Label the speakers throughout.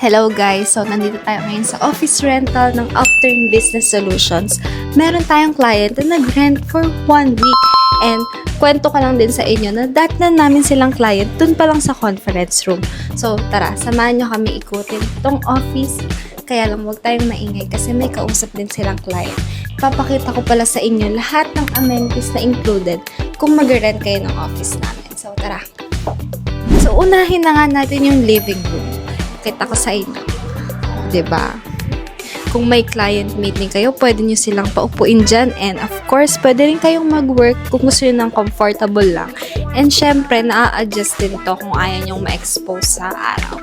Speaker 1: Hello guys! So, nandito tayo ngayon sa office rental ng Upturn Business Solutions. Meron tayong client na nag-rent for 1 week. And kwento ko lang din sa inyo na datnan namin silang client dun pa lang sa conference room. So, tara, samahan nyo kami ikutin itong office. Kaya lang huwag tayong maingay kasi may kausap din silang client. Papakita ko pala sa inyo lahat ng amenities na included kung mag-rent kayo ng office namin. So, tara! So, unahin na nga natin yung living room. Kita ko sa inyo. 'Di ba? Kung may client meeting kayo, pwede nyo silang paupuin dyan. And of course, pwede rin kayong mag-work kung gusto nyo ng comfortable lang. And syempre, na-adjust din to kung ayaw nyong ma-expose sa araw.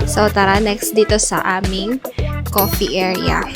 Speaker 1: So, tara, next dito sa aming coffee area.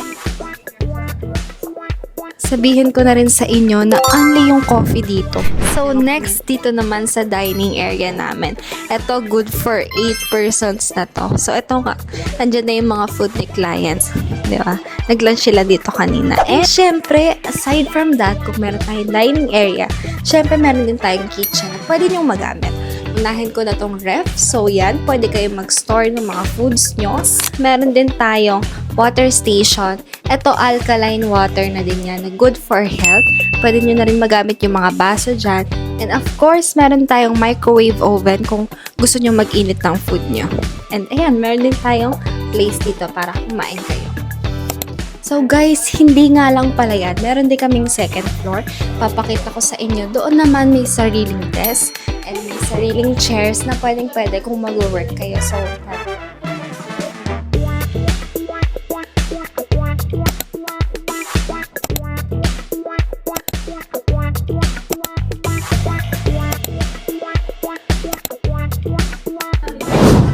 Speaker 1: Sabihin ko na rin sa inyo na only yung coffee dito. So, next dito naman sa dining area namin. Ito, good for 8 persons na to. So, ito nga, andyan na yung mga food ni clients. Di ba? Nag-lunch sila dito kanina. And syempre, aside from that, kung meron tayong dining area, syempre meron din tayong kitchen na pwede nyong magamit. Unahin ko na tong ref. So, yan. Pwede kayong mag-store ng mga foods nyo. Meron din tayong water station. Ito, alkaline water na din yan. Good for health. Pwede nyo na rin magamit yung mga baso dyan. And of course, meron tayong microwave oven kung gusto nyo mag-init ng food nyo. And ayan, meron din tayong place dito para kumain kayo. So guys, hindi nga lang pala yan. Meron din kaming second floor. Papakita ko sa inyo. Doon naman may sariling desk and may sariling chairs na pwede kung mag-work kayo. So,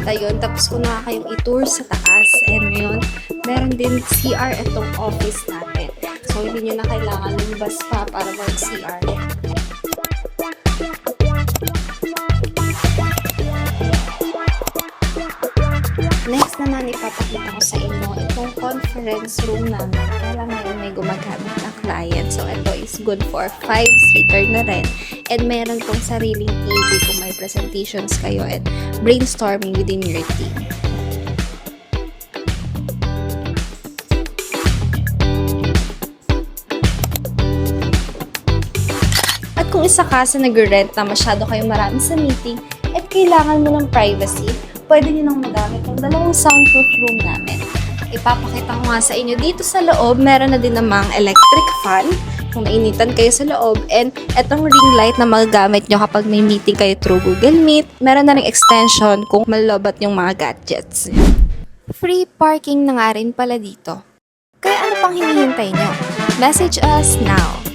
Speaker 1: ayun, tapos ko na kayong i-tour sa taas. And ngayon, meron din CR itong office natin. So, hindi nyo na kailangan lumabas pa para mag-CR. Next naman, ipapakita ko sa inyo itong conference room namin. Kaya lang ngayon may gumagamit na client. So, ito is good for 5-seater na rin. And meron tong sariling TV kung may presentations kayo and brainstorming within your team. At kung isa ka sa nag-rent na masyado kayong marami sa meeting at kailangan mo ng privacy, pwede nyo nang magamit ng dalawang soundproof room namin. Ipapakita ko nga sa inyo dito sa loob, meron na din namang electric fan kung nainitan kayo sa loob, and etong ring light na magagamit nyo kapag may meeting kayo through Google Meet. Meron na ring extension kung malobat yung mga gadgets. Free parking na nga rin pala dito. Kaya ano pang hinihintay nyo? Message us now!